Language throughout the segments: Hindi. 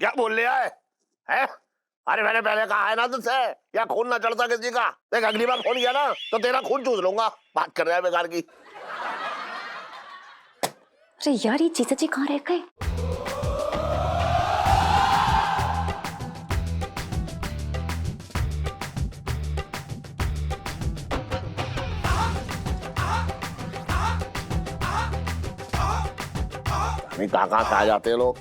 क्या बोल लिया है? अरे मैंने पहले कहा है ना तुझसे, या खून ना चढ़ता किसी का। देख अगली बार फोन किया ना तो तेरा खून चूस लूंगा। बात कर रहा है बेकार की। अरे यार, ये जीजा जी कहाँ रह गए? कहाँ से आ जाते हैं लोग।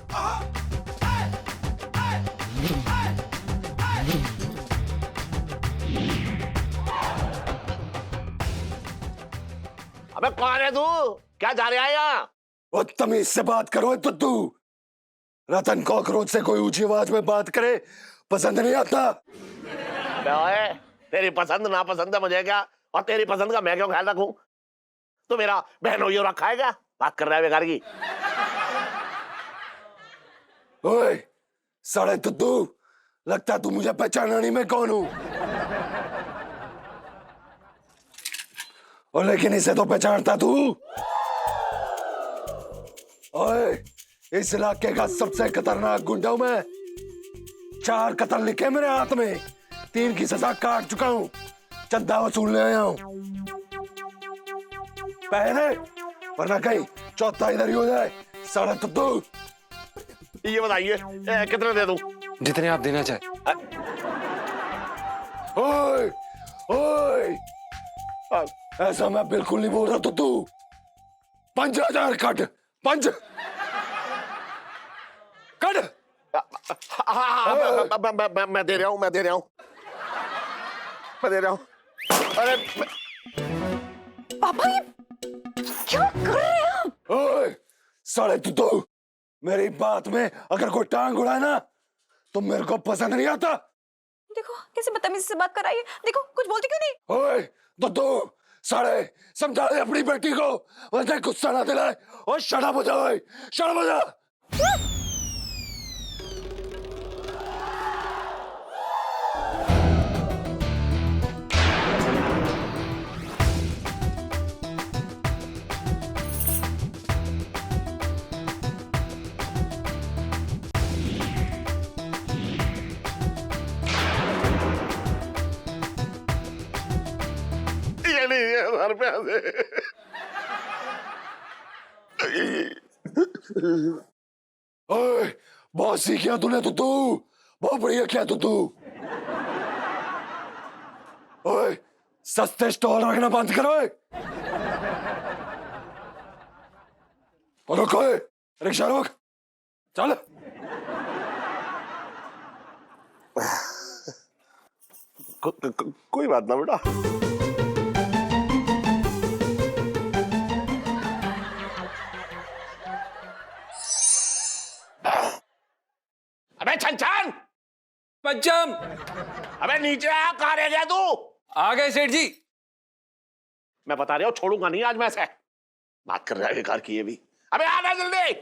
अबे कौन है तू? क्या जा रहा है यहाँ? तमीज से बात करो तुत्तू। रतन कॉकरोच से कोई ऊंची आवाज में बात करे पसंद नहीं आता। ओए, तेरी पसंद ना पसंद है मुझे क्या, और तेरी पसंद का मैं क्यों ख्याल रखूं? तू मेरा बहनों यो रखा है क्या? बात कर रहा है बेकार की। ओए साले तुत्तू, लगता तू मुझे पहचाना नहीं मैं कौन हूं। और लेकिन इसे तो पहचानता तू। ओए, इस इलाके का सबसे खतरनाक गुंडा हूं मैं। 4 कत्ल लिखे मेरे हाथ में, 3 की सजा काट चुका हूं। चंदा वसूलने आया हूं। पहले वरना कहीं चौथा इधर ही हो जाए। साला तुत्तू। ये बताइए कितने दे दूं? जितने आप देना चाहे। ओए, ओए, ऐसा मैं बिल्कुल नहीं बोल रहा तुत्तू। 5000 कट, 5 कट। मैं दे रहा हूँ, मैं दे रहा हूँ, मैं दे रहा हूँ। अरे पापा, ये क्या कर रहे हैं आप? ओए साले तुत्तू, मेरी बात में अगर कोई टांग उड़ाए ना तो मेरे को पसंद नहीं आता। देखो कैसे बदतमीजी से बात कर रहा है। देखो कुछ बोलती क्यों नहीं? ओए तुत्तू, साले समझा दे अपनी बेटी को, वरना गुस्सा ना दिलाए। और शराब हो जाए, शराब हो जा। ये नहीं है 1000 रुपया दे। ओए बहुत सीखिया तूने तुत्तू, बहुत बढ़िया किया तुत्तू। ओए सस्ते स्टॉल रखना बंद करो। रुको, रिक्शा रोक, चल। कोई बात ना बेटा। अबे छन, पंचम, अबे नीचे आ, कहाँ रह गया तू? आ गए सेठ जी। मैं बता रहा हूँ छोड़ूंगा नहीं आज मैं से। बात कर रहा है बेकार की ये भी। अबे आना जल्दी।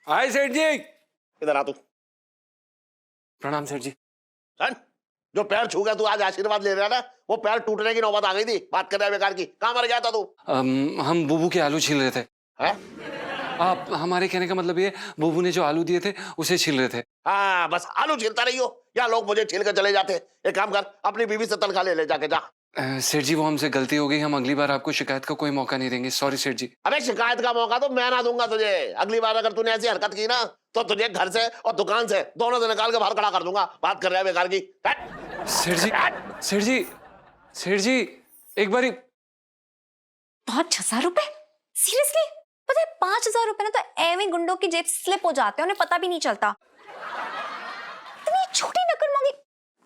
आए सेठ जी। इधर आ तू। प्रणाम सेठ जी। सन, जो पैर छू गया तू आज आशीर्वाद ले रहा ना, वो पैर टूटने की नौबत आ गई थी। बात कर रहा है बेकार की। कहाँ मर गया था तू? हम बुबू के आलू छील रहे थे। हैं? आप हमारे कहने का मतलब ये, बुबू ने जो आलू दिए थे उसे छील रहे थे। हाँ बस आलू छीलता रही हो, या लोग मुझे छील कर चले जाते। एक काम कर, अपनी बीवी से तनख्वाह ले जाके जा। सेठ जी वो हमसे गलती हो गई, हम अगली बार आपको शिकायत का कोई मौका नहीं देंगे। सॉरी सेठ जी। अबे शिकायत का मौका तो मैं ना दूंगा तुझे। अगली बार अगर तूने ऐसी हरकत की ना तो तुझे घर से और दुकान से दोनों से निकाल के बाहर खड़ा कर दूंगा। बात कर रहा है बेकार की। सेठ जी, सेठ जी, सेठ जी, एक बारी। 5000 रुपए? सीरियसली? पता है 5000 रुपए ना तो एवं गुंडों की जेब से स्लिप हो जाते हैं, उन्हें पता भी नहीं चलता। इतनी छोटी नकल मांगी,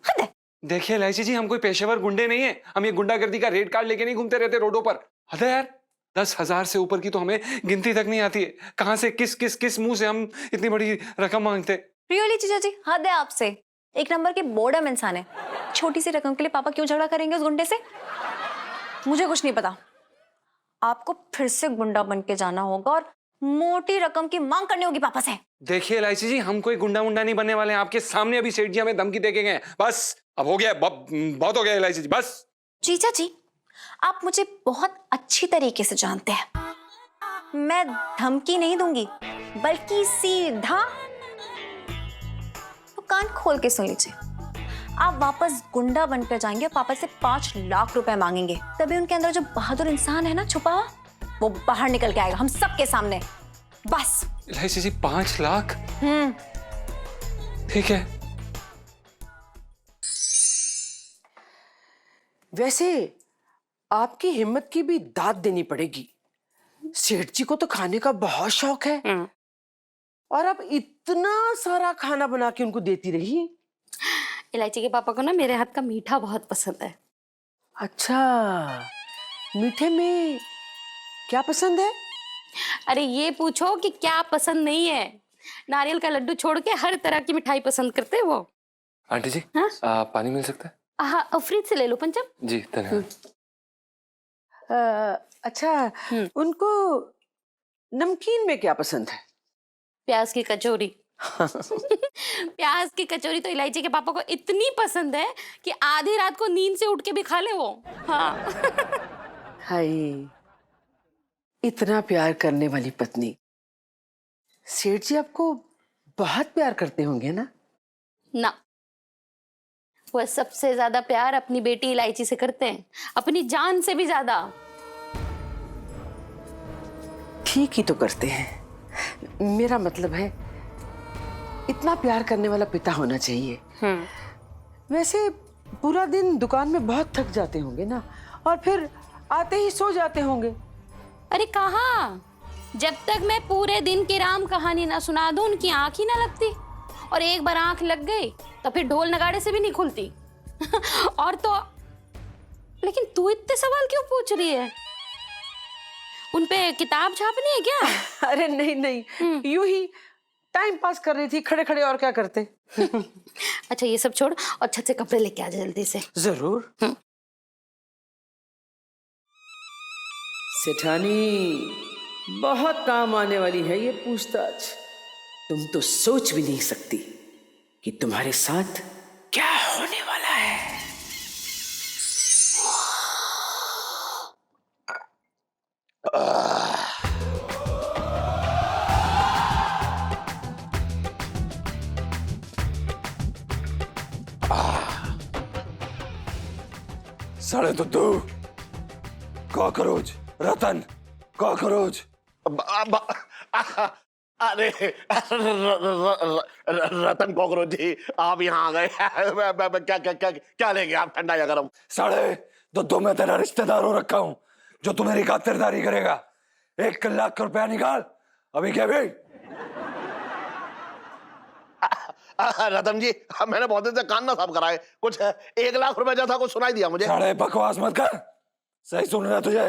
हद है। देखिए लाइची जी, हम कोई पेशेवर गुंडे नहीं है। हम ये गुंडागर्दी का रेड कार्ड लेके नहीं घूमते रहते रोडों पर। हद है यार, 10,000 से ऊपर की तो हमें गिनती तक नहीं आती है। कहां से किस किस किस मुंह से हम इतनी बड़ी रकम मांगते? रियली जीजा जी, हद है आपसे। एक नंबर के बोर्डम इंसान है। छोटी सी रकम के लिए पापा क्यों झगड़ा करेंगे उस गुंडे से? मुझे कुछ नहीं पता। आपको फिर से गुंडा बन के जाना होगा और मोटी रकम की मांग करनी होगी पापा से। देखिए लाइची जी, हम कोई गुंडा मुंडा नहीं बनने वाले हैं। आपके सामने अभी सेठ जी हमें धमकी दे के गए। बस अब हो गया, बहुत हो गया लाइची जी, बस। जीजा जी, आप मुझे बहुत अच्छी तरीके से जानते हैं। मैं धमकी नहीं दूंगी, बल्कि सीधा कान खोल के सुन लीजिए, आप वापस गुंडा बनकर जाएंगे, पापा से 5 लाख रुपए मांगेंगे, तभी उनके अंदर जो बहादुर इंसान है ना छुपा हुआ, वो बाहर निकल के आएगा हम सबके सामने। बस। इलायची जी 5 लाख? ठीक है। वैसे आपकी हिम्मत की भी दाद देनी पड़ेगी। सेठ जी को तो खाने का बहुत शौक है और आप इतना सारा खाना बना के उनको देती रही। इलायची के पापा को ना मेरे हाथ का मीठा बहुत पसंद है। अच्छा, मीठे में क्या पसंद है? अरे ये पूछो कि क्या पसंद नहीं है। नारियल का लड्डू छोड़ के हर तरह की मिठाई पसंद करते हैं वो। आंटी जी, हाँ? पानी मिल सकता है? हाँ, फ्रिज से ले लो पंचम। जी धन्यवाद। अच्छा, उनको नमकीन में क्या पसंद है? प्याज की कचौरी। प्याज की कचौरी तो इलायची के पापा को इतनी पसंद है कि आधी रात को नींद से उठ के भी खा ले वो। हाँ। हाय, इतना प्यार करने वाली पत्नी। सेठ जी आपको बहुत प्यार करते होंगे ना? ना, वह सबसे ज्यादा प्यार अपनी बेटी इलायची से करते हैं, अपनी जान से भी ज्यादा। ठीक ही तो करते हैं। मेरा मतलब है इतना प्यार करने वाला पिता होना चाहिए। वैसे पूरा दिन दुकान में बहुत थक जाते होंगे ना, और फिर आते ही सो जाते होंगे। अरे कहाँ, जब तक मैं पूरे दिन की राम कहानी ना सुना दूं उनकी आंख ही ना लगती, और एक बार आंख लग गई तो फिर ढोल नगाड़े से भी नहीं खुलती। और तो लेकिन तू इतने सवाल क्यों पूछ रही है? उनपे किताब छापनी है क्या? अरे नहीं नहीं, यूं ही टाइम पास कर रही थी खड़े खड़े, और क्या करते। अच्छा ये सब छोड़ और छत से कपड़े लेके आ जल्दी से। जरूर। सेठानी, बहुत काम आने वाली है ये पूछताछ। तुम तो सोच भी नहीं सकती कि तुम्हारे साथ क्या होने वाला है। साढ़े दुद्धू, कॉकरोच, रतन, कॉकरोच। अरे रतन कॉकरोच जी, आप यहाँ आ गए। क्या क्या क्या क्या लेंगे आप, ठंडा या गरम? साढ़े दुद्धू, मैं तेरा रिश्तेदार हो रखा हूं जो तू मेरी खातिरदारी करेगा। 1 लाख रुपया निकाल अभी के अभी। रतन जी, मैंने बहुत दिन से कान ना साफ कराए, कुछ 1 लाख रुपए जैसा कुछ सुनाई दिया मुझे। साढ़े बकवास मत कर, सही सुन रहा तुझे।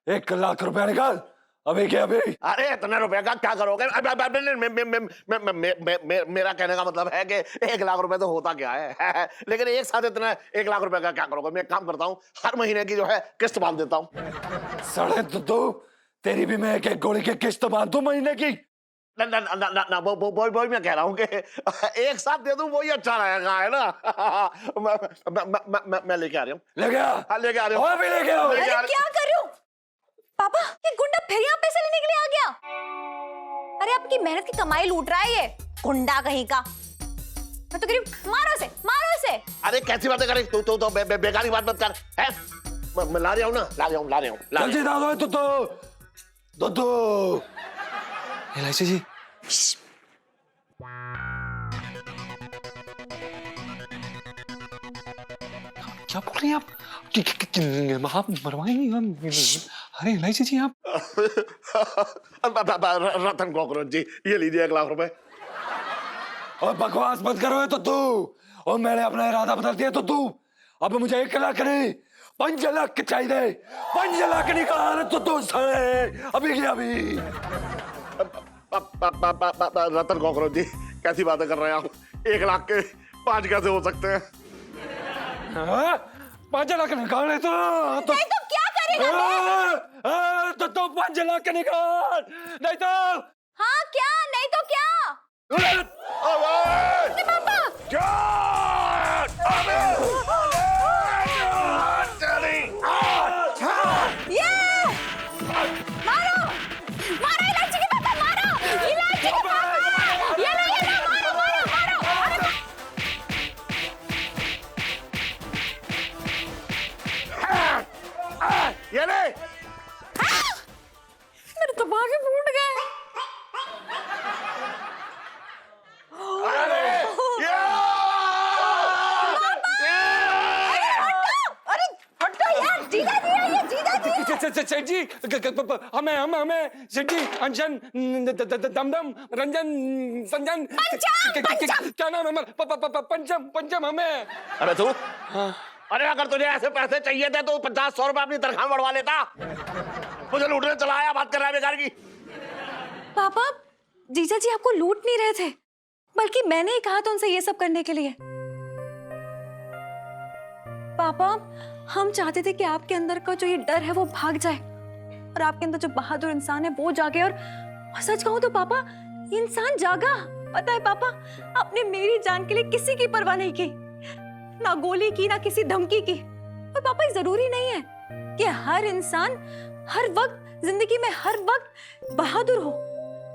1 लाख रुपया निकाल अभी के अभी। अरे इतने रुपए का क्या करोगे? मेरा कहने का मतलब है कि 1 लाख रुपए तो होता क्या है, लेकिन एक साथ इतना 1 लाख रुपए का क्या करोगे? मैं एक काम करता हूँ, हर महीने की जो है किस्त बांध देता हूँ। साढ़े दुद्धू, तेरी भी मैं 1-1 गोली की किस्त बांध दूं महीने की। ना ना ना ना ना, वो मैं कह रहा हूँ कि एक साथ दे दूं, वही अच्छा रहेगा, है ना? मैं लेके आ रही हूँ। लेके आ। हाँ लेके आ रही हूँ। और भी लेके आओ। अरे क्या कर रहे हो पापा? ये गुंडा फिर यहाँ पैसे लेने के लिए आ गया। अरे आपकी मेहनत की कमाई लूट रहा है ये गुंडा कहीं का। मैं तो कह रही हूं, मारो इसे, मारो इसे। अरे कैसी बातें करें तू? तो बेकार की बात मत कर। है मैं ला रहा हूँ ना, ला रहा हूँ। जल्दी दादो दुद्धू, दुद्धू। इलायची जी, क्या बोल रही हैं आप? आप मरवाएंगे? अरे इलायची जी आप। रतन कॉकरोच जी, ये लीजिए 1 लाख रुपए। और बकवास मत करो तो तू, और मैंने अपना इरादा बदल दिया तो तू। अब मुझे 1 लाख नहीं 5 लाख चाहिए। 5 लाख निकाल तो तू साले अभी के अभी। रतन कॉकरोच जी, कैसी बातें कर रहे हैं आप? 1 लाख के 5 कैसे हो सकते हैं? 5 लाख निकाल तो नहीं तो क्या करेगा? तो 5 लाख निकाल, नहीं तो। हाँ क्या, नहीं तो क्या? पापा क्या? ये मारो, मारो इलायची के पापा, मारो इलायची के पापा। ये लो, मारो, मारो, मारो। सेठ जी हमें सेठ जी अंशन दमदम रंजन संजन क्या नाम है पंचम पंचम हमें। अरे तू, अरे अगर तुझे ऐसे पैसे चाहिए थे तो 50-100 रुपए अपनी तनख्वाह बढ़वा लेता। मुझे लूटने चला आया, बात कर रहा है बेकार की। पापा, जीजा जी आपको लूट नहीं रहे थे, बल्कि मैंने ही कहा था उनसे ये सब करने के लिए। पापा, हम चाहते थे कि आपके अंदर का जो ये डर है वो भाग जाए और आपके अंदर जो बहादुर इंसान है वो जागे। और सच कहूं तो पापा, ये इंसान जागा। पता है पापा, आपने मेरी जान के लिए किसी की परवाह नहीं की, ना गोली की ना किसी धमकी की। और पापा, ये जरूरी नहीं है कि हर इंसान हर वक्त जिंदगी में हर वक्त बहादुर हो,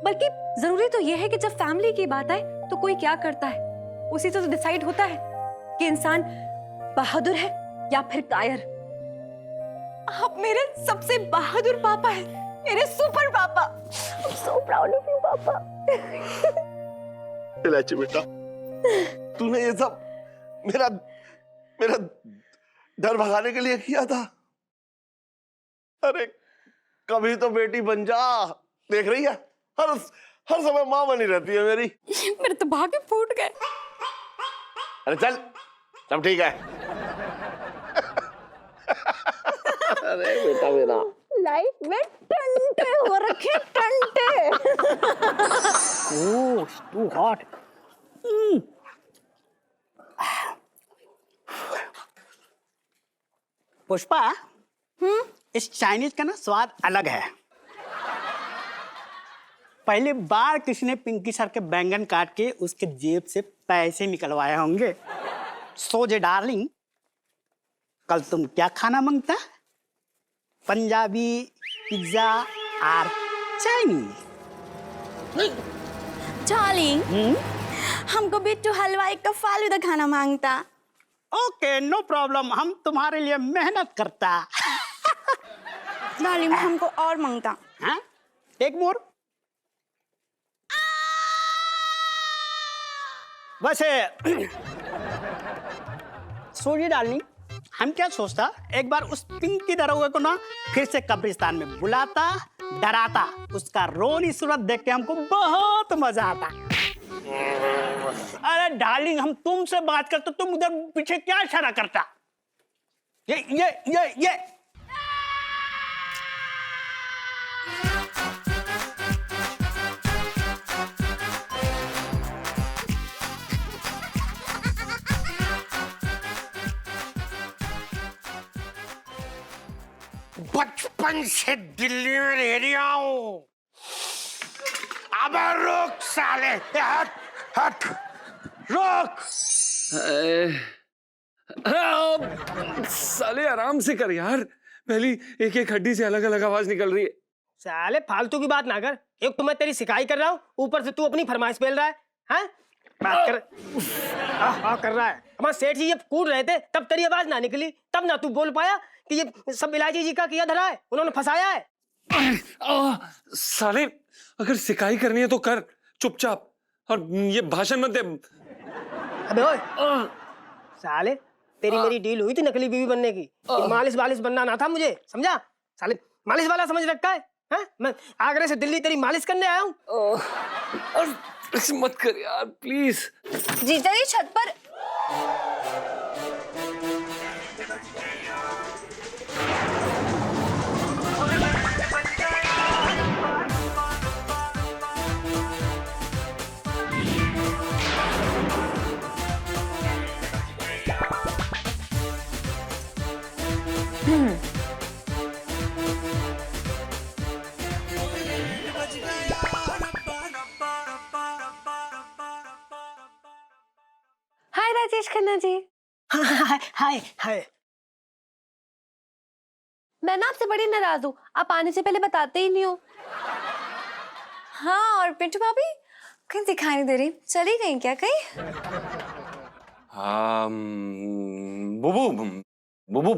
बल्कि जरूरी तो यह है कि जब फैमिली की बात आए तो कोई क्या करता है उसी से तो डिसाइड होता है कि इंसान बहादुर है या फिर कायर। आप मेरे सबसे बहादुर पापा हैं, मेरे सुपर पापा। I'm so proud of you, पापा। इलायची बेटा, तूने ये सब मेरा डर भगाने के लिए किया था। अरे कभी तो बेटी बन जा, देख रही है हर समय माँ बनी रहती है मेरी। मेरे तो भागे फूट गए। अरे चल, सब ठीक है। अरे बेटा मेरा, लाइफ में टंटे हो रखे, टंटे। ओह, टू हॉट। पुष्पा, इस चाइनीज का ना स्वाद अलग है। पहली बार किसी ने पिंकी सर के बैंगन काट के उसके जेब से पैसे निकलवाए होंगे। सोजे डार्लिंग, कल तुम क्या खाना मांगता? पंजाबी, पिज्जा और चाइनीज? डार्लिंग, हमको बिट्टू हलवाई का फालूदा खाना मांगता। ओके, नो प्रॉब्लम, हम तुम्हारे लिए मेहनत करता। डार्लिंग, हमको और मांगता। हाँ? Take more. वैसे सोचिए डार्लिंग, हम क्या सोचता एक बार उस पिंकी दरोगा को ना फिर से कब्रिस्तान में बुलाता, डराता, उसका रोनी सूरत देख के हमको बहुत मजा आता। अरे डार्लिंग, हम तुमसे बात करते तुम उधर पीछे क्या इशारा करता? ये बचपन से दिल्ली में रह रहा हूं। अबे रुक साले, हट हट, रुक। साले आराम से कर यार, पहली एक एक हड्डी से अलग अलग आवाज निकल रही है। साले फालतू की बात ना कर। एक तो मैं तेरी सिकाई कर रहा हूँ, ऊपर से तू अपनी फरमाइश पेल रहा है। हैं? बात कर। कर रहा है। हमारे सेठ जी जब कूद रहे थे तब तेरी आवाज ना निकली, तब ना तू बोल पाया कि ये सब इलायची जी का किया धरा है, उन्होंने फंसाया है। साले, अगर सिकाई करनी है तो कर चुपचाप, और ये भाषण मत दे। अबे ओए, साले तेरी मेरी डील हुई थी नकली बीवी बनने की। मालिश वालिश बनना ना था मुझे, समझा? साले मालिश वाला समझ रखा है? हैं? मैं आगरा से दिल्ली तेरी मालिश करने आया हूँ। मत कर यार प्लीज। जीजा जी छत पर। हाय राजेश खन्ना जी। हाय हाय हाय। मैं ना आपसे बड़ी नाराज हूँ, आप आने से पहले बताते ही नहीं हो। हाँ, और पिंटू भाभी कहीं दिखाई नहीं दे रही, चली गई क्या कहीं? बुबू बुबू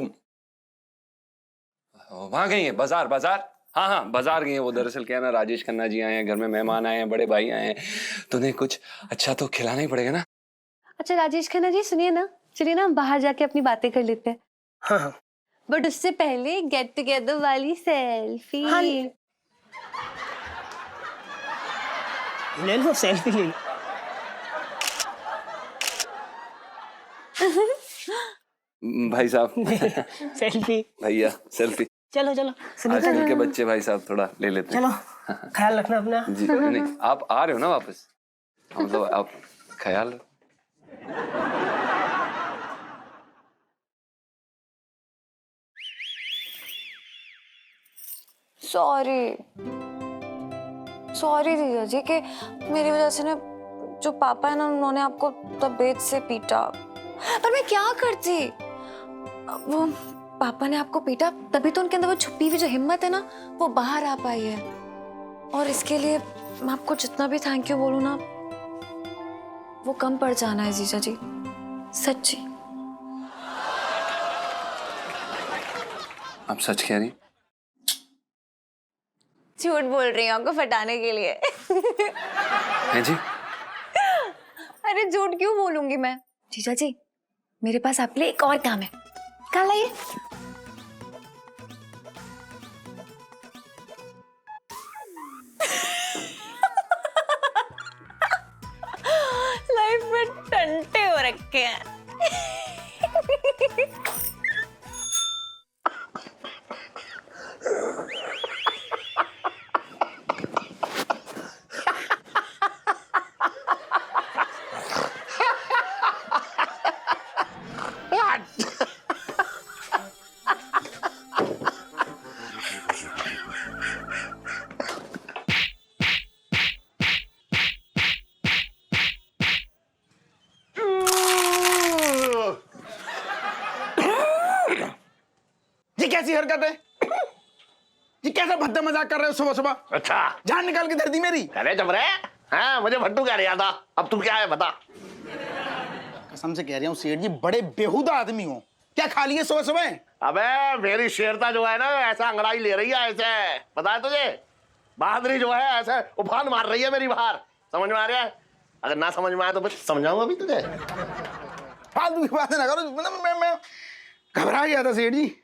वहां गई है, बाजार बाजार। हाँ बाजार गई है वो। दरअसल क्या है ना, राजेश खन्ना जी आए हैं, घर में मेहमान आए हैं, बड़े भाई आए हैं, तो उन्हें कुछ अच्छा तो खिलाना ही पड़ेगा ना। अच्छा राजेश खन्ना जी सुनिए ना, चलिए ना हम बाहर जाके अपनी बातें कर लेते हैं। हाँ। बट उससे पहले गेट टुगेदर वाली सेल्फी। हाँ। ले लो सेल्फी ले लो। भाई साहब सेल्फी। भैया सेल्फी। चलो चलो आजकल के बच्चे भाई साहब थोड़ा ले लेते हैं। चलो ख्याल रखना अपना। जी नहीं, आप आ रहे हो ना वापस? मतलब आप ख्याल। सॉरी सॉरी जीजा जी कि मेरी वजह से ना जो पापा है ना उन्होंने आपको तबीयत से पीटा, पर मैं क्या करती। वो पापा ने आपको पीटा तभी तो उनके अंदर वो छुपी हुई जो हिम्मत है ना वो बाहर आ पाई है। और इसके लिए मैं आपको जितना भी थैंक यू बोलूं ना वो कम पड़ जाना है जीजा जी, सच्ची। आप सच कह रही? झूठ बोल रही हूँ आपको फटाने के लिए। हैं जी? अरे झूठ क्यों बोलूंगी मैं जीजा जी, मेरे पास आपके लिए एक और काम है, कल आइए। लाइफ में टंटे हो रखे हैं। ये कैसी हरकत है? ये कैसा भद्दा मजाक कर रहे हो सुबह सुबह? अच्छा, जान निकाल के धर दी मेरी। अरे जब रे, हाँ मुझे भट्टू कह रहा था, अब तू क्या है बता। कसम से कह रहा हूँ सेठ जी, बड़े बेहुदा आदमी हो। क्या खा लिए सुबह सुबह? अबे मेरी शेरता जो है ना ऐसा अंगड़ाई ले रही है, ऐसे पता है तुझे? बहादुरी जो है ऐसे उफान मार रही है मेरी बाहर, समझ में आ रहा है? अगर ना समझ में आया तो फिर समझाऊंगा भी तुझे। फालतू की बातें ना करो, मतलब मैं घबरा गया था सेठ जी,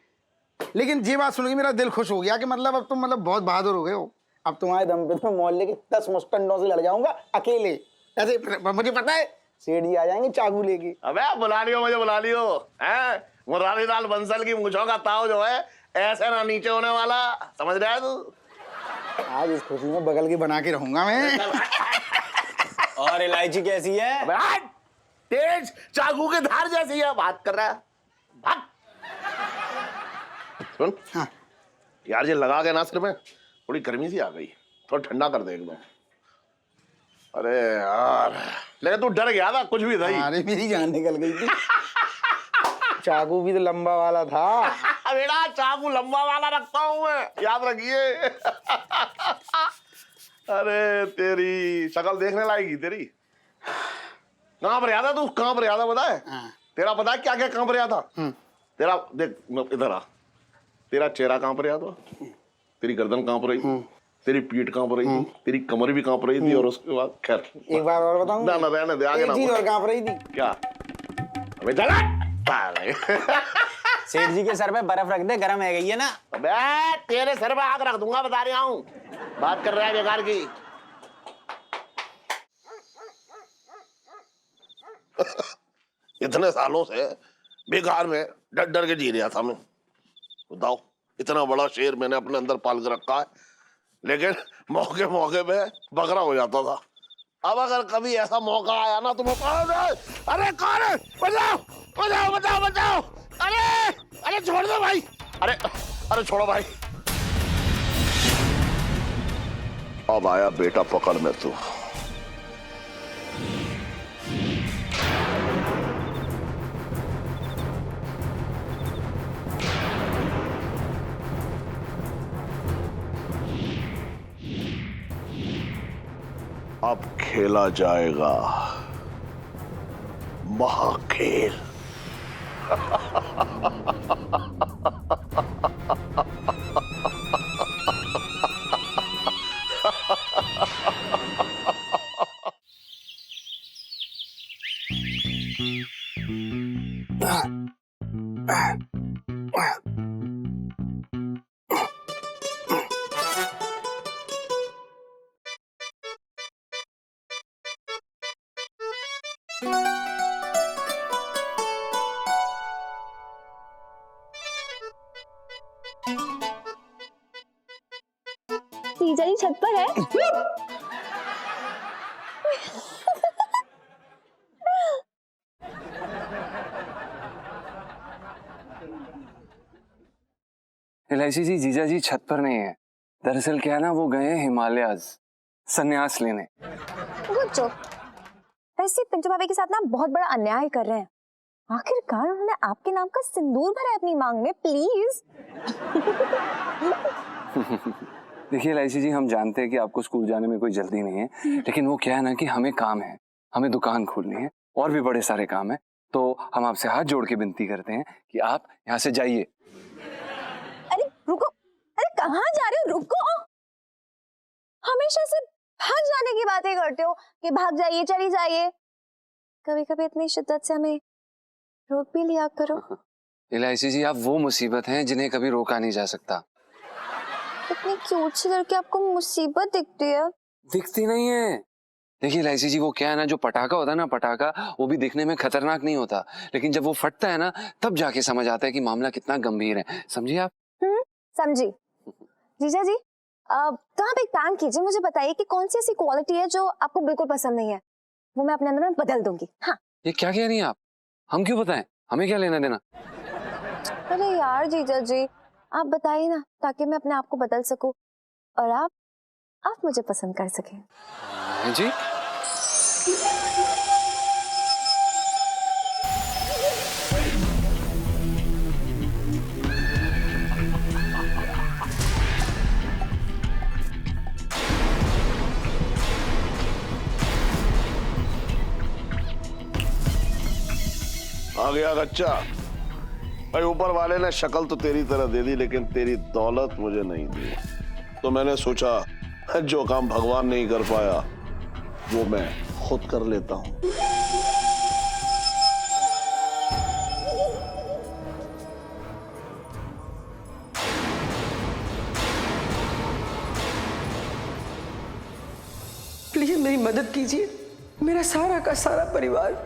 लेकिन ये बात सुन के मेरा दिल खुश हो गया कि मतलब अब तुम मतलब बहुत बहादुर हो गए हो। अब तुम्हारे दम पे तो मोहल्ले के 10 मुस्टंडों से लड़ जाऊंगा अकेले। ऐसे मुझे पता है सेठ जी आ जाएंगे चाकू लेके। अबे बुला लियो, मुझे बुला लियो। हैं मुरारीलाल बंसल की मूंछों का ताव जो है ऐसे ना नीचे होने वाला, समझ रहा है तू? आज इस खुशी में बगल के बना के रहूंगा मैं। और इलायची कैसी है? अबे हट! तेज चाकू की धार जैसी है, बात कर रहा है। भाग। सुन, हाँ। यार ये लगा के ना सिर में थोड़ी गर्मी सी आ गई, थोड़ा ठंडा कर दे एकदम। अरे यार, लेकिन तू डर गया था कुछ भी था ही। अरे मेरी जान निकल गई थी। चाकू भी तो लंबा वाला था। बेटा चाकू लंबा वाला रखता हूं मैं, याद रखिए। अरे तेरी शक्ल देखने लायक तेरी। कहाँ पर याद है तू? कहाँ पर याद है बताए? तेरा पता है क्या क्या कहाँ पर याद था? तेरा देख इधर आ, तेरा चेहरा कहाँ पर याद हुआ, तेरी गर्दन कहाँ पर रही थी, तेरी पीठ कहाँ पर रही थी, तेरी कमर भी कहाँ पर रही थी, और उसके बाद खैर एक बार और बताऊं? ना ना रहने दे, आगे एक ना चीज बोल। और कहाँ पर रही थी? क्या? अबे चला। सेठ जी के सर पे बर्फ रख दे, गर्म है गई है ना। अबे तेरे सर पे आग रख दूंगा, बता रहा हूँ। बात कर रहा है बेकार की। इतने सालों से बेकार में डर डर के जी रहा था मैं। बताओ, इतना बड़ा शेर मैंने अपने अंदर पाल के रखा है, लेकिन मौके मौके पे बकरा हो जाता था। अब अगर कभी ऐसा मौका आया ना तो मैं अरे कौन है? बचाओ बचाओ बचाओ बचाओ! अरे अरे छोड़ दो भाई! अरे अरे छोड़ो भाई! अब आया बेटा पकड़ में तू। अब खेला जाएगा महाखेल। जीजा जी छत पर है। इलायची जी, जीजा जी छत पर नहीं है। दरअसल क्या है ना, वो गए हैं हिमालयाज संन्यास लेने। Good job. वैसे पिंटू भाभी के साथ ना बहुत बड़ा अन्याय कर रहे हैं। आखिरकार उन्होंने आपके नाम का सिंदूर भरा है अपनी मांग में, प्लीज। देखिए इलायची जी, हम जानते हैं कि आपको स्कूल जाने में कोई जल्दी नहीं है, लेकिन वो क्या है ना कि हमें काम है, हमें दुकान खोलनी है और भी बड़े सारे काम है। तो हम आपसे हाथ जोड़ के विनती करते हैं कि आप यहाँ से जाइए। अरे रुको, अरे कहाँ जा रहे हो? रुको, हमेशा से भाग जाने की बातें करते हो कि भाग जाइए, चली जाइए। कभी कभी इतनी शिद्दत से हमें रोक भी लिया करो। इलायची जी, आप वो मुसीबत हैं जिन्हें कभी रोका नहीं जा सकता। इतनी क्यूट सी लड़की आपको मुसीबत दिखती है? दिखती नहीं है। देखिए इलायची जी, वो क्या है ना, जो पटाखा होता है ना, पटाखा वो भी दिखने में खतरनाक नहीं होता, लेकिन जब वो फटता है ना तब जाके समझ आता है कि मामला कितना गंभीर है। समझिए आप? समझी। जीजा जी, तो आप एक काम कीजिए, मुझे बताइए कि कौन सी ऐसी क्वालिटी है जो आपको बिल्कुल पसंद नहीं है, वो मैं अपने अंदर में बदल दूंगी। हाँ। ये क्या कह रही हैं आप? हम क्यों बताएं? हमें क्या लेना देना? अरे यार जीजा जी, आप बताइए ना, ताकि मैं अपने आप को बदल सकूं और आप मुझे पसंद कर सकें। जी आ गया गच्चा। भाई ऊपर वाले ने शक्ल तो तेरी तरह दे दी, लेकिन तेरी दौलत मुझे नहीं दी। तो मैंने सोचा जो काम भगवान नहीं कर पाया वो मैं खुद कर लेता हूं। प्लीज मेरी मदद कीजिए। मेरा सारा का सारा परिवार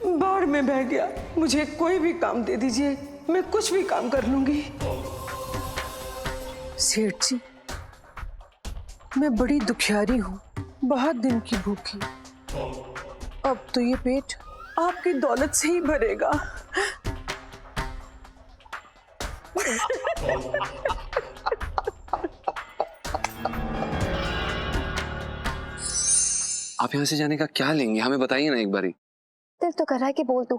बाढ़ में बह गया। मुझे कोई भी काम दे दीजिए, मैं कुछ भी काम कर लूंगी। सेठ जी, मैं बड़ी दुखियारी हूँ, बहुत दिन की भूखी। अब तो ये पेट आपकी दौलत से ही भरेगा। आप यहाँ से जाने का क्या लेंगे, हमें बताइए ना एक बारी। दिल तो कर रहा है कि बोल दूं,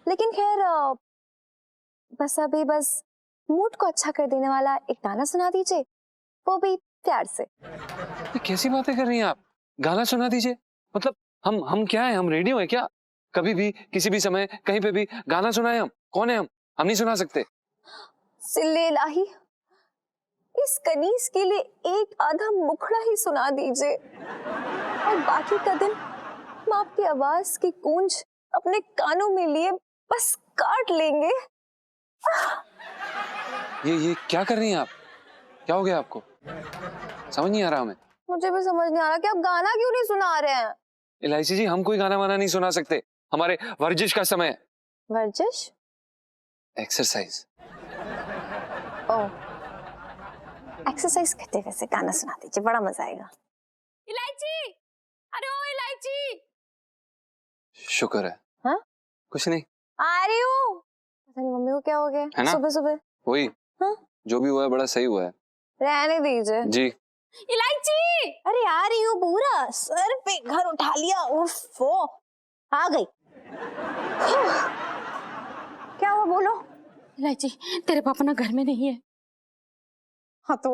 लेकिन खैर बस मूड को अच्छा कर देने वाला एक गाना सुना दीजिए, वो भी प्यार से। ये कैसी बातें कर रही हैं आप? गाना सुना दीजिए मतलब हम क्या है, हम रेडियो है क्या? कभी भी किसी भी समय कहीं पे भी गाना सुनाए? हम कौन है? हम नहीं सुना सकते। सिल्ले इलाही, इस कनीज के लिए एक आधा मुखड़ा ही सुना दीजिए और बाकी का दिन हम आपकी आवाज की गूंज अपने कानों में लिए बस काट लेंगे। ये क्या कर रही हैं आप? क्या हो गया आपको? समझ नहीं आ रहा हमें। मुझे भी समझ नहीं आ रहा कि आप गाना क्यों नहीं सुना रहे हैं। इलायची जी, हम कोई गाना वाना नहीं सुना सकते, हमारे वर्जिश का समय है। वर्जिश? एक्सरसाइज। ओह, एक्सरसाइज करते वैसे गाना सुना दीजिए, बड़ा मजा आएगा। इलायची, अरे ओ इलायची। शुक्र है। हाँ? कुछ नहीं, आ रही हूँ। पता नहीं मम्मी को क्या हो गया है ना? सुबह सुबह। वही। हाँ? जो भी हुआ है बड़ा सही हुआ है। रहने दीजिए जी। इलायची, अरे आ रही हूँ, पूरा सर पे घर उठा लिया। उफ, आ गई। क्या हुआ बोलो। इलायची, तेरे पापा ना घर में नहीं है। हाँ तो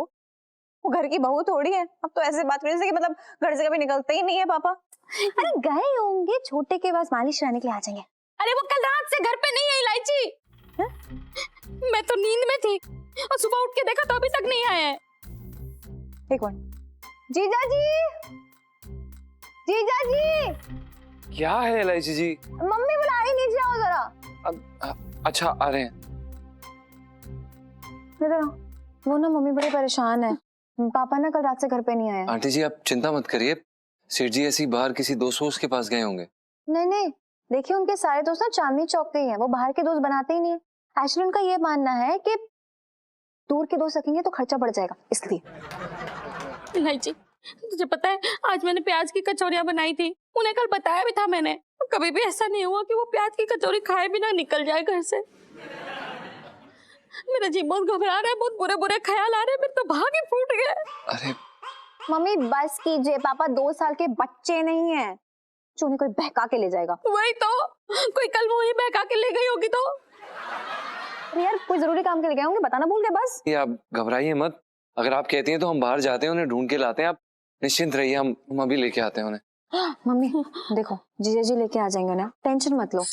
वो घर की बहू थोड़ी है। अब तो ऐसे बात करें जैसे कि मतलब घर से कभी निकलते ही नहीं है पापा। अरे गए होंगे, छोटे के पास मालिश कराने के लिए आ जाएंगे। अरे वो कल रात से घर पे नहीं है इलायची। मैं तो नींद में थी और सुबह उठ के देखा तो अभी तक नहीं आया है। एक मिनट। जीजा जी, जीजा जी। क्या है इलायची जी? मम्मी बुला रही, नीचे आओ जरा। अच्छा आ रहे हैं। वो ना मम्मी बड़े परेशान है, पापा ना कल रात से घर पे नहीं आए। आंटी जी आप चिंता मत करिए, सेठ जी ऐसी बाहर किसी दोस्त वोस्त के पास गए होंगे। नहीं नहीं, देखिए उनके सारे दोस्त ना चांदनी चौक के ही हैं, वो बाहर के दोस्त बनाते ही नहीं है। एक्चुअली उनका ये मानना है कि दूर के दोस्त रखेंगे तो खर्चा बढ़ जाएगा, इसलिए। नहीं जी, तुझे पता है आज मैंने प्याज की कचौरियां बनाई थी, उन्हें कल बताया भी था मैंने। कभी भी ऐसा नहीं हुआ कि वो प्याज की कचौरी खाए बिना निकल जाए घर से। मेरा जी बहुत घबरा रहा है, बहुत बुरे बुरे ख्याल आ रहे हैं, मेरे तो भाग ही फूट गए। अरे मम्मी बस कीजिए, पापा 2 साल के बच्चे नहीं है जो उन्हें कोई बहका के ले जाएगा। वही तो, कोई कल वो ही बहका के ले गई होगी तो। अरे यार कोई जरूरी काम के लिए गए होंगे, बताना भूल गए बस। ये आप घबराइए मत, अगर आप कहती हैं तो हम बाहर जाते हैं, उन्हें ढूंढ के लाते हैं। आप निश्चिंत रहिए, हम अभी लेके आते हैं उन्हें। मम्मी देखो जीजा जी लेके आ जाएंगे ना, टेंशन मत लो।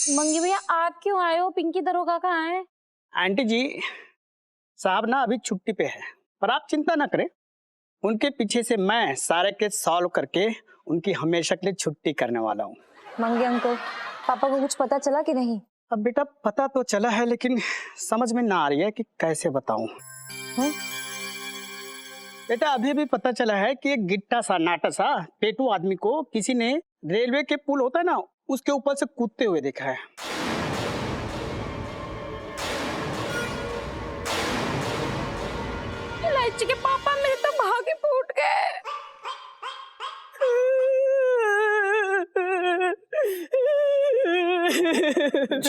मंगी भैया आप क्यों आए हो? पिंकी दरोगा कहाँ है? आंटी जी साहब ना अभी छुट्टी पे है, पर आप चिंता ना करें, उनके पीछे से मैं सारे केस सॉल्व करके उनकी हमेशा के लिए छुट्टी करने वाला हूँ। मंगे अंकल, पापा को कुछ पता चला कि नहीं? अब बेटा पता तो चला है, लेकिन समझ में ना आ रही है कि कैसे बताऊं। बेटा अभी भी पता चला है कि एक गिट्टा सा नाटा सा पेटू आदमी को किसी ने रेलवे के पुल होता है ना, उसके ऊपर से कूदते हुए देखा है। इलायची के पापा मेरे तो भागे फूट गए।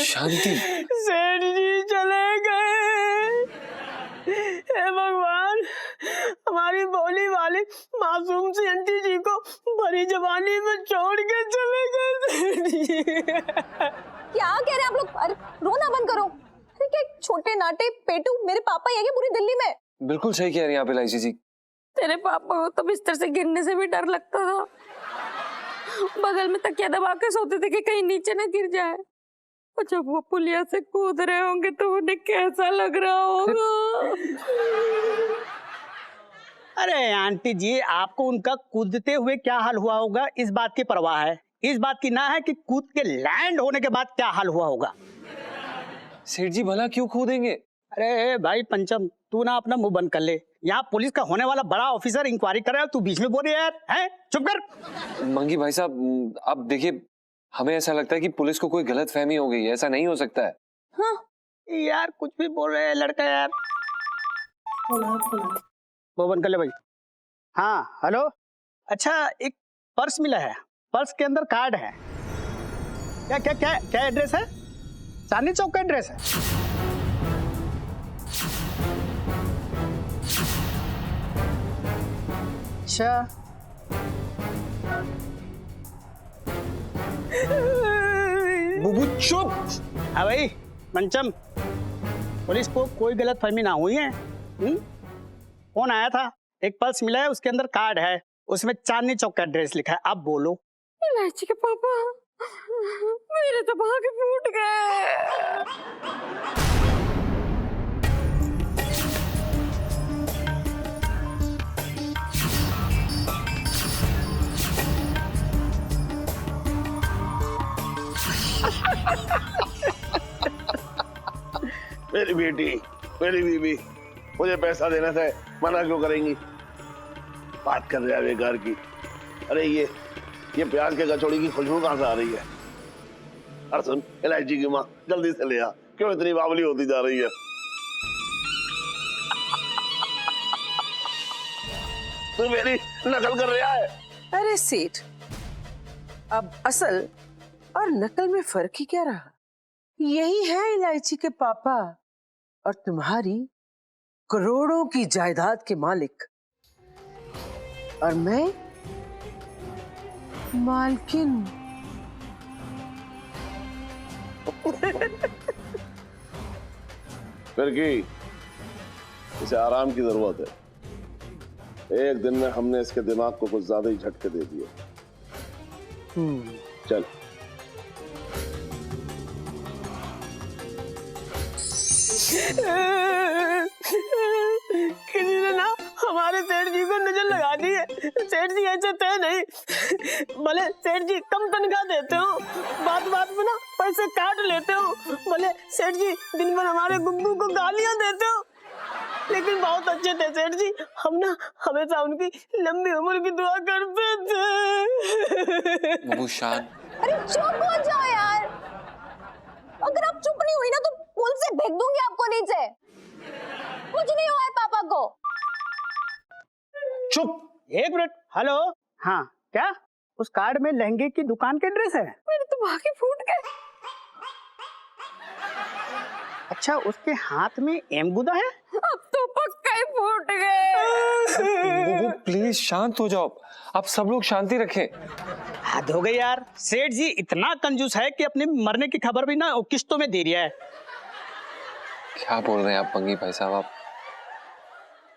शांति, सेठ जी चले गए। हे भगवान, हमारी भोली वाली मासूम सी आंटी जी को भरी जवानी में छोड़ के चले गए। क्या कह रहे हैं आप लोग? अरे रोना बंद करो। अरे क्या छोटे नाटे पेटू मेरे पापा ही है पूरी दिल्ली में? बिल्कुल सही कह रही हैं आप इलायची जी। तेरे पापा को तो बिस्तर से गिरने से भी डर लगता था, बगल में तकिया दबा के सोते थे कि कहीं नीचे ना गिर जाए। और जब वो पुलिया से कूद रहे होंगे तो उन्हें कैसा लग रहा होगा। अरे आंटी जी आपको उनका कूदते हुए क्या हाल हुआ होगा इस बात की परवाह है, इस बात की ना है कि कूद के लैंड होने के बाद क्या हाल हुआ होगा। सेठ जी भला क्यों कूदेंगे? अरे भाई पंचम, तू ना अपना मुंह बंद कर ले, यहाँ पुलिस का होने वाला बड़ा ऑफिसर इंक्वायरी कर रहा है, तू बीच में बोल रही है यार, हैं? चुप कर। मंगी भाई साहब, आप देखिए, हमें ऐसा लगता है कि पुलिस को कोई गलत फहमी हो गई है, ऐसा नहीं हो सकता है। हाँ यार कुछ भी बोल रहे हैं लड़का यार। वो बंद कर ले भाई। हाँ हेलो, अच्छा एक पर्स मिला है, पर्स के अंदर कार्ड है। क्या क्या क्या क्या एड्रेस है? चांदनी चौक का एड्रेस है। अच्छा बुबू चुप। हाँ भाई पंचम, पुलिस को कोई गलत फहमी ना हुई है। फोन आया था, एक पर्स मिला है, उसके अंदर कार्ड है, उसमें चांदनी चौक का एड्रेस लिखा है। आप बोलो। इलायची के पापा मेरे तो भागे फूट गए। मेरी बेटी, मेरी बीवी, मुझे पैसा देना था, मना क्यों करेंगी? बात कर रहे हैं बेकार की। अरे ये प्याज के कचौड़ी की खुशबू कहाँ से आ रही है? अरे सुन इलायची की माँ, जल्दी से ले आ, क्यों इतनी बावली होती जा रही है? तू मेरी नकल कर रहा है? अरे सेठ, अब असल और नकल में फर्क ही क्या रहा? यही है इलायची के पापा और तुम्हारी करोड़ों की जायदाद के मालिक, और मैं मालकिन। फिर की इसे आराम की जरूरत है। एक दिन में हमने इसके दिमाग को कुछ ज्यादा ही झटके दे दिए। चल। किसी ने ना हमारे सेठ जी को नजर लगा दी है। सेठ जी ऐसे थे नहीं। भले सेठ जी कम तनख्वाह देते हो, बात बात में ना पैसे काट लेते हो, भले सेठ जी दिन भर हमारे गुग्गू को गालियां देते हो, लेकिन बहुत अच्छे थे सेठ जी। हम ना हमेशा उनकी लंबी उम्र की दुआ करते थे। बबू शांत। अरे चुप हो जाओ यार, अगर आप चुप नहीं हुई ना तो पुल से फेंक दूंगी आपको नीचे। कुछ नहीं हुआ है पापा को। चुप। एक मिनट। हेलो। हाँ क्या उस कार्ड में लहंगे की दुकान के एड्रेस है? मेरे तो भागे फूट गए। अच्छा उसके हाथ में एमगुदा है? अब तो पक्का ही फूट गए। बबू प्लीज शांत हो जाओ, आप सब लोग शांति रखें। हद हो गई यार। सेठ जी इतना कंजूस है कि अपने मरने की खबर भी ना किस्तों में दे रहा है। क्या बोल रहे हैं आप पंगी भाई साहब? आप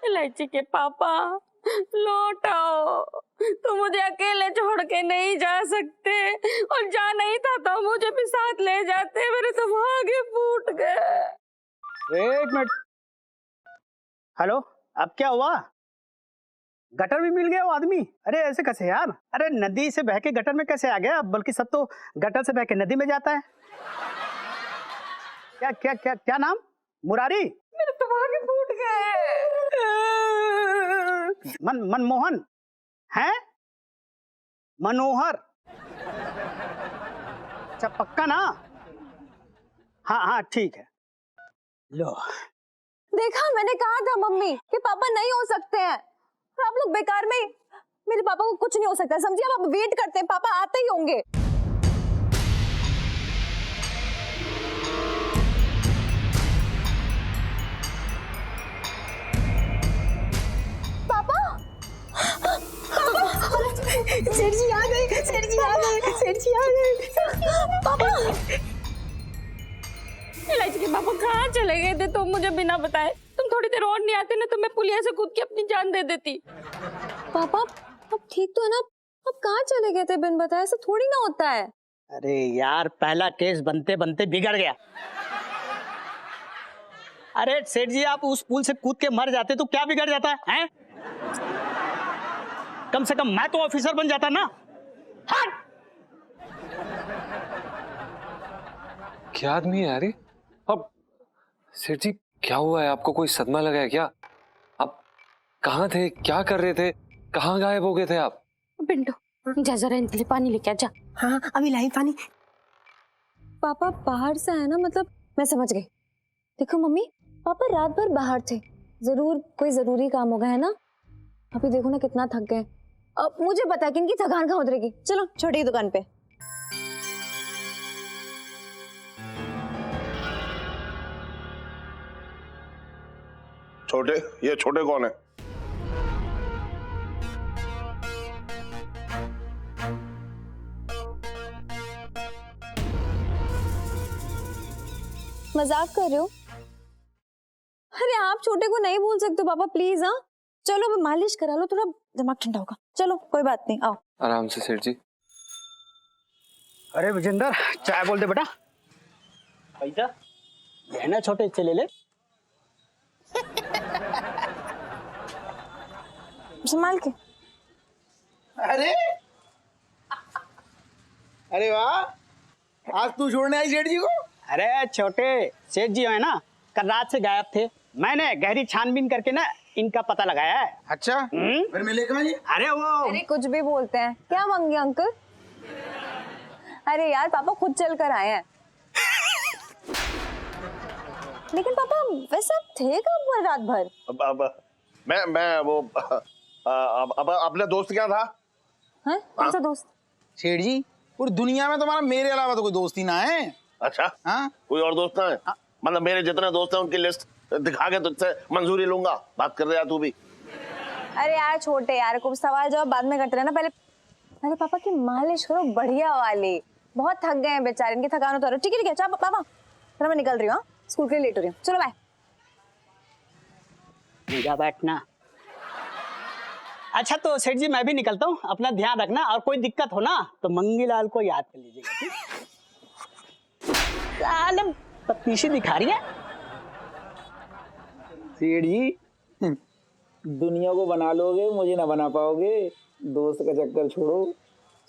इलायची के पापा लौट आओ, तो मुझे अकेले छोड़ के नहीं जा सकते, और जाना ही था तो मुझे भी साथ ले जाते। मेरे तो भागे फूट गए। एक मिनट। हेलो अब क्या हुआ? गटर भी मिल गया वो आदमी? अरे ऐसे कैसे यार? अरे नदी से बह के गटर में कैसे आ गया? बल्कि सब तो गटर से बह के नदी में जाता है। क्या क्या क्या क्या नाम? मुरारी? मेरे तो भागे फूट गए। मनमोहन है? मनोहर? अच्छा पक्का ना? हाँ हाँ ठीक है। लो देखा, मैंने कहा था मम्मी कि पापा नहीं हो सकते हैं, और आप लोग बेकार में। मेरे पापा को कुछ नहीं हो सकता, समझिए। आप वेट करते हैं, पापा आते ही होंगे। पापा सेठ जी आ गए, सेठ जी आ गए, सेठ जी आ गए। पापा इलायची के पापा कहाँ चले गए थे तुम मुझे बिना बताए? तुम थोड़ी देर और नहीं आते ना तो मैं पुलिया से कूद के अपनी जान दे देती। पापा अब ठीक तो है ना? अब कहाँ चले गए थे बिन बताए? ऐसा थोड़ी ना होता है। अरे यार पहला केस बनते बनते बिगड़ गया। अरे सेठ जी आप उस पुल से कूद के मर जाते तो क्या बिगड़ जाता है? कम से कम मैं तो ऑफिसर बन जाता ना। हट! क्या आदमी है यार ये? अब सेठ जी क्या हुआ है? आपको कोई सदमा लगा है क्या? आप कहाँ थे? क्या कर रहे थे? कहाँ गायब हो गए थे आप? पिंटू जा जरा इनके लिए पानी लेके आ जा। हाँ अभी लाई पानी। पापा बाहर से है ना, मतलब मैं समझ गई। देखो मम्मी, पापा रात भर बाहर थे, जरूर कोई जरूरी काम होगा, है ना? अभी देखो ना कितना थक गए। अब मुझे पता है कि इनकी थकान कहाँ उतरेगी। चलो छोटी दुकान पे। छोटे, ये छोटे कौन है? मजाक कर रहे हो? अरे आप छोटे को नहीं बोल सकते पापा, प्लीज। हाँ चलो मैं मालिश करा लो, थोड़ा दिमाग ठंडा होगा। चलो कोई बात नहीं, आओ। आराम से सेठ जी। अरे विजेंद्र चाय बोल दे बेटा। पैसा ये ना छोटे, इससे ले ले। संभाल के। अरे अरे वाह, आज तू छोड़ने आई सेठ जी को? अरे छोटे सेठ जी है ना, कल रात से गायब थे। मैंने गहरी छानबीन करके ना इनका पता लगाया है। अच्छा फिर मिले कहाँ जी? अरे वो अरे कुछ भी बोलते हैं। क्या मांगे अंकल? अरे यार पापा खुद चल कर आए हैं। लेकिन पापा वैसे आप थे कब रात भर? अब मैं वो अब अपने दोस्त क्या था? हैं? कौन सा दोस्त? सेठ जी पूरी दुनिया में तुम्हारा मेरे अलावा तो कोई दोस्त ही ना है। अच्छा, हाँ कोई और दोस्त ना है? मतलब मेरे जितने दोस्त हैं उनकी लिस्ट दिखा के तुझसे मंजूरी लूंगा। बात कर रहे यार तू भी। अरे यार छोटे यार, को सवाल जवाब बाद में करते रहना, पहले पहले पापा की मालिश करो बढ़िया वाली। बहुत थक गए हैं बेचारे, इनकी थकान उतारो। ठीक है चलो पापा, चलो मैं निकल रही हूँ, स्कूल के लिए लेट हो रही हूँ। चलो बाय। जा बैठना। अच्छा तो सेठ जी मैं भी निकलता हूँ, अपना ध्यान रखना, और कोई दिक्कत हो ना तो मंगीलाल को याद कर लीजिएगा, ठीक? साले पत्नीशी दिखा रही है सेठ जी। दुनिया को बना लोगे, मुझे ना बना पाओगे। दोस्त का चक्कर छोड़ो,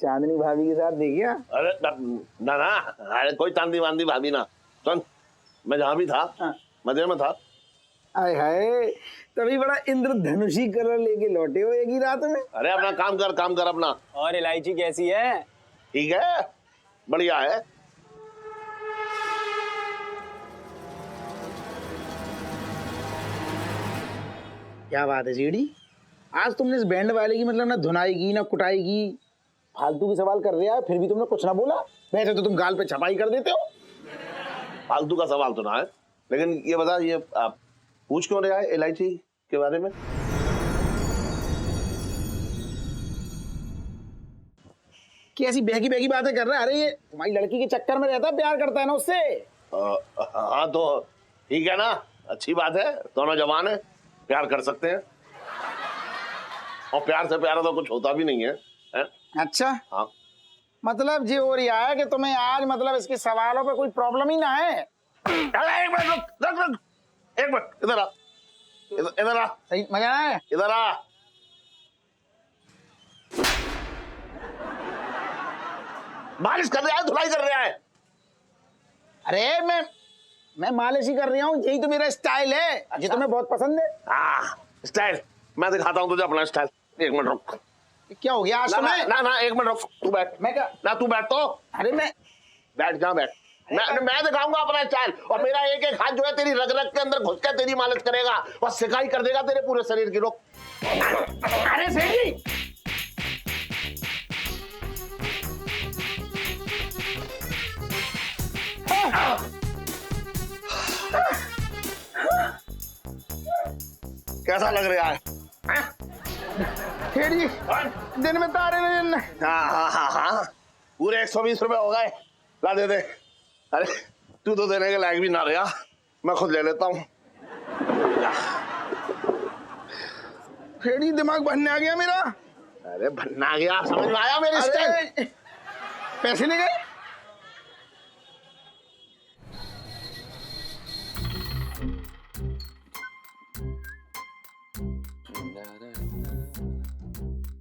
चांदनी भाभी के साथ देखिए। अरे ना ना, अरे कोई चांदी वांदी भाभी ना। सुन, मैं जहाँ भी था मजे में था। आय हाय, तभी बड़ा इंद्रधनुषी कलर लेके लौटे हो एक ही रात में। अरे अपना काम कर अपना। और इलायची कैसी है? ठीक है, बढ़िया है। क्या बात है सीढ़ी, आज तुमने इस बैंड वाले की मतलब ना धुनाई की ना कुटाई की, फालतू की सवाल कर रहा है, फिर भी तुमने कुछ ना बोला। वैसे तो तुम गाल पे छपाई कर देते हो। फालतू का सवाल तो ना है, लेकिन ये बता, ये आप पूछ क्यों रहे हैं इलायची के बारे में? कैसी बहकी बहकी बातें कर रहा है? अरे ये तुम्हारी लड़की के चक्कर में रहता है, प्यार करता है ना उससे। हाँ तो ठीक है ना, अच्छी बात है, दोनों जवान है, प्यार कर सकते हैं। और प्यार से प्यारा तो कुछ होता भी नहीं है, है? अच्छा हाँ, मतलब ये हो रहा है कि तुम्हें आज मतलब इसके सवालों पे कोई प्रॉब्लम ही ना है। अरे एक मिनट रुक, एक मिनट इधर आ, इधर आ, सही मजा है। इधर आ। मालिश कर रहा है, धुलाई कर रहा है? अरे मैं मालिश ही कर रही हूँ, यही तो मेरा स्टाइल है। ये तुम्हें बहुत पसंद है। हाँ, स्टाइल मैं दिखाता हूँ तुझे अपना स्टाइल। एक मिनट रुक। क्या हो गया आज ना तुम्हें? ना ना, एक मिनट रुक, तू बैठ। मैं क्या? ना तू बैठ तो। अरे मैं बैठ, जहाँ बैठ। मैं दिखाऊंगा अपना स्टाइल, और मेरा एक एक हाथ जो है तेरी रग रग के अंदर घुस के तेरी मालिश करेगा और सिकाई कर देगा तेरे पूरे शरीर की। रुक। अरे सेठ जी, कैसा लग रहा है? सेठ जी दिन में तारे नहीं। हाँ, पूरे 120 रुपए हो गए। ला दे दे। अरे तू तो देने के लायक भी ना रहा, मैं खुद ले लेता हूँ। सेठ जी दिमाग बनने आ गया मेरा। अरे बनना गया, समझ में आया मेरी स्टाइल? अरे पैसे ले गए?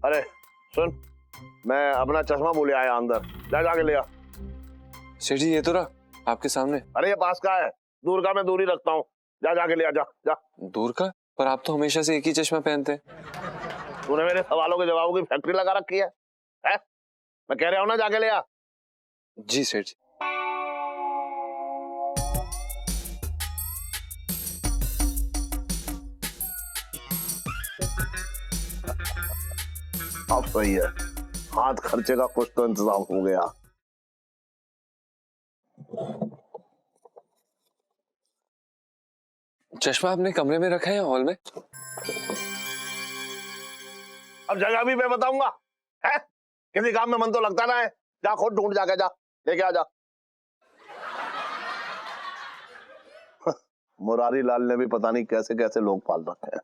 अरे सुन, मैं अपना चश्मा भूले आया अंदर, जाके ले आ। सेठ जी ये तो रहा आपके सामने। अरे ये पास का है, दूर का मैं दूर ही रखता हूँ। जाके ले आ, जा। दूर का? पर आप तो हमेशा से एक ही चश्मा पहनते हैं। तूने मेरे सवालों के जवाबों की फैक्ट्री लगा रखी है? मैं कह रहा हूँ ना, जाके ले आ। जी सेठ जी। अब सही है, हाथ खर्चे का कुछ तो इंतजाम हो गया। चश्मा आपने कमरे में रखा है या हॉल में? अब जगह भी मैं बताऊंगा, है? किसी काम में मन तो लगता ना है। जा खुद ढूंढ, जाके जा, लेके आ जा। मुरारी लाल ने भी पता नहीं कैसे कैसे लोग पाल रखे हैं।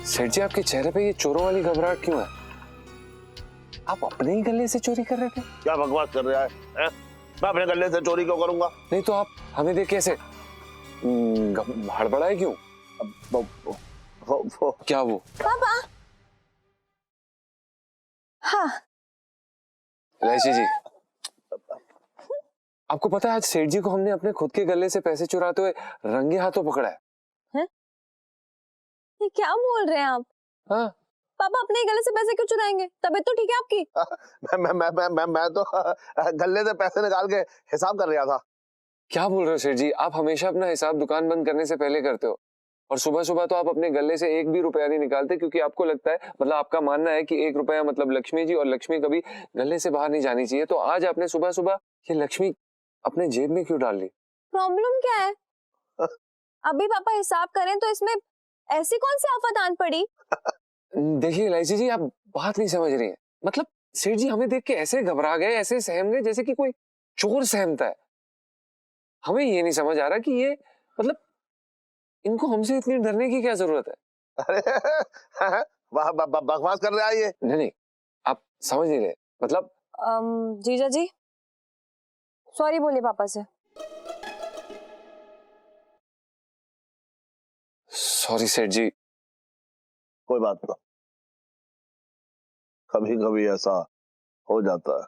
सेठ जी आपके चेहरे पे ये चोरों वाली घबराहट क्यों है? आप अपने ही गले से चोरी कर रहे थे? क्या बकवास कर रहा है, हैं? मैं अपने गले से चोरी क्यों करूंगा? नहीं तो आप हमें देख कैसे हड़बड़ाए क्यों? वो क्या वो? पापा। हाँ इलायची जी, आपको पता है आज सेठ जी को हमने अपने खुद के गले से पैसे चुराते हुए रंगे हाथों पकड़ा है। ये क्या बोल रहे हैं आप? हाँ पापा अपने ही गले से पैसे क्यों चुराएंगे? तबीयत तो ठीक है आपकी? मैं तो गले से पैसे निकाल के हिसाब कर रहा था। क्या बोल रहे हो सेठ जी, आप हमेशा अपना हिसाब दुकान बंद करने से पहले करते हो और सुबह सुबह तो आप अपने गले से एक भी रुपया नहीं निकालते क्योंकि आपको लगता है, मतलब आपका मानना है कि 1 रुपया मतलब लक्ष्मी जी और लक्ष्मी कभी गले से बाहर नहीं जानी चाहिए। तो आज आपने सुबह सुबह ये लक्ष्मी अपने जेब में क्यों डाल ली? प्रॉब्लम क्या है? अभी पापा हिसाब करें तो इसमें ऐसी कौन सी आफत आन पड़ी? देखिए इलायची जी, आप बात नहीं समझ रही हैं। मतलब सेठ जी हमें देख के ऐसे घबरा गए, ऐसे सहम गए जैसे कि कोई चोर सहमता है। हमें ये नहीं समझ आ रहा कि ये मतलब इनको हमसे इतनी डरने की क्या जरूरत है? अरे बकवास कर रहा है ये। नहीं, आप समझ नहीं रहे। मतलब जीजा जी सॉरी बोलिए पापा से। सॉरी सेठ जी। कोई बात नहीं, कभी कभी ऐसा हो जाता है।